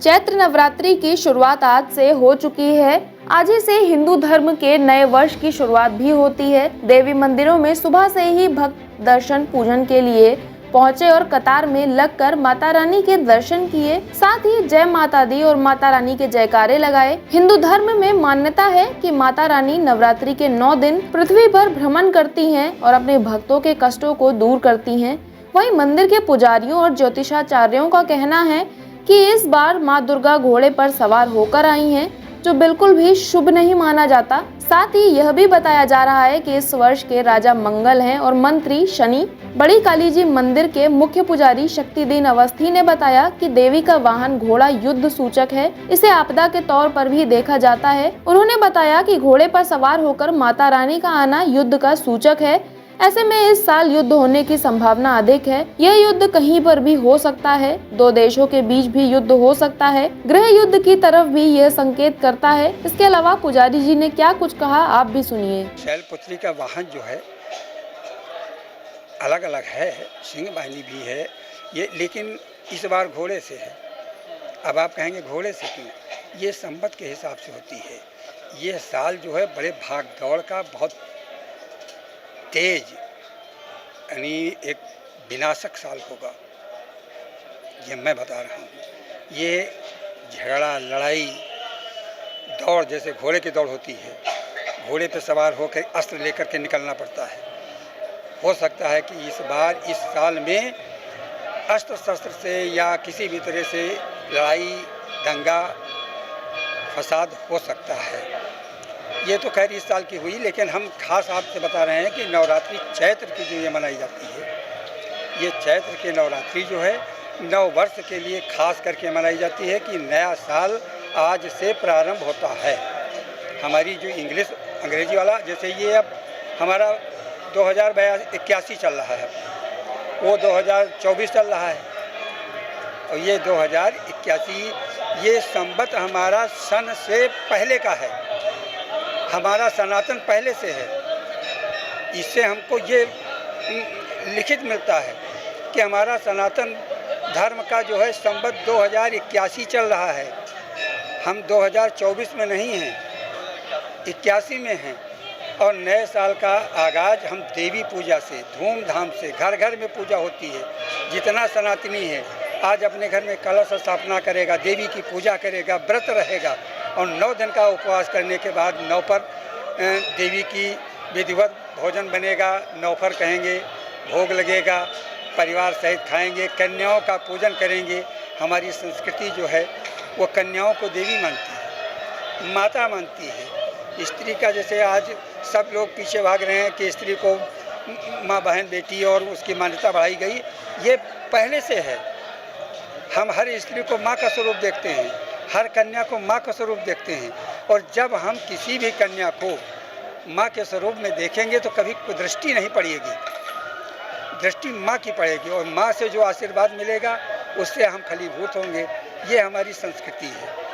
चैत्र नवरात्रि की शुरुआत आज से हो चुकी है। आज ही से हिंदू धर्म के नए वर्ष की शुरुआत भी होती है। देवी मंदिरों में सुबह से ही भक्त दर्शन पूजन के लिए पहुंचे और कतार में लगकर माता रानी के दर्शन किए। साथ ही जय माता दी और माता रानी के जयकारे लगाए। हिंदू धर्म में मान्यता है कि माता रानी नवरात्रि के 9 दिन पृथ्वी पर भ्रमण करती हैं और अपने भक्तों के कष्टों को दूर करती हैं। वहीं मंदिर के पुजारियों और ज्योतिषाचार्यों का कहना है कि इस बार मां दुर्गा घोड़े पर सवार होकर आई हैं, जो बिल्कुल भी शुभ नहीं माना जाता। साथ ही यह भी बताया जा रहा है कि इस वर्ष के राजा मंगल हैं और मंत्री शनि। बड़ी काली जी मंदिर के मुख्य पुजारी शक्तिदीन अवस्थी ने बताया कि देवी का वाहन घोड़ा युद्ध सूचक है। इसे आपदा के तौर पर भी देखा जाता है। उन्होंने बताया कि घोड़े पर सवार होकर माता रानी का आना युद्ध का सूचक है। ऐसे में इस साल युद्ध होने की संभावना अधिक है। यह युद्ध कहीं पर भी हो सकता है। 2 देशों के बीच भी युद्ध हो सकता है। गृह युद्ध की तरफ भी यह संकेत करता है। इसके अलावा पुजारी जी ने क्या कुछ कहा, आप भी सुनिए। शैलपुत्री का वाहन जो है अलग अलग है, सिंह वाहिनी भी है ये, लेकिन इस बार घोड़े से है। अब आप कहेंगे घोड़े से क्यों? ये संवत के हिसाब से होती है। ये साल जो है बड़े भाग दौड़ का, बहुत तेज, यानी एक विनाशक साल होगा, ये मैं बता रहा हूँ। ये झगड़ा, लड़ाई, दौड़, जैसे घोड़े की दौड़ होती है, घोड़े पे सवार होकर अस्त्र लेकर के निकलना पड़ता है। हो सकता है कि इस बार, इस साल में अस्त्र शस्त्र से या किसी भी तरह से लड़ाई, दंगा, फसाद हो सकता है। ये तो खैर इस साल की हुई, लेकिन हम खास आपसे बता रहे हैं कि नवरात्रि चैत्र की जो ये मनाई जाती है, ये चैत्र की नवरात्रि जो है 9 वर्ष के लिए खास करके मनाई जाती है कि नया साल आज से प्रारंभ होता है। हमारी जो अंग्रेजी वाला, जैसे ये अब हमारा 2081 चल रहा है, वो 2024 चल रहा है, और ये 2081, ये संवत हमारा सन से पहले का है, हमारा सनातन पहले से है। इससे हमको ये लिखित मिलता है कि हमारा सनातन धर्म का जो है संवत 2081 चल रहा है। हम 2024 में नहीं हैं, 81 में हैं। और नए साल का आगाज हम देवी पूजा से, धूमधाम से, घर घर में पूजा होती है। जितना सनातनी है आज अपने घर में कलश स्थापना करेगा, देवी की पूजा करेगा, व्रत रहेगा, और 9 दिन का उपवास करने के बाद 9 पर देवी की विधिवत भोजन बनेगा, नौफर कहेंगे, भोग लगेगा, परिवार सहित खाएंगे, कन्याओं का पूजन करेंगे। हमारी संस्कृति जो है वो कन्याओं को देवी मानती है, माता मानती है। स्त्री का जैसे आज सब लोग पीछे भाग रहे हैं कि स्त्री को माँ, बहन, बेटी और उसकी मान्यता बढ़ाई गई, ये पहले से है। हम हर स्त्री को माँ का स्वरूप देखते हैं, हर कन्या को माँ का स्वरूप देखते हैं। और जब हम किसी भी कन्या को माँ के स्वरूप में देखेंगे तो कभी दृष्टि नहीं पड़ेगी, दृष्टि माँ की पड़ेगी, और माँ से जो आशीर्वाद मिलेगा उससे हम फलीभूत होंगे। ये हमारी संस्कृति है।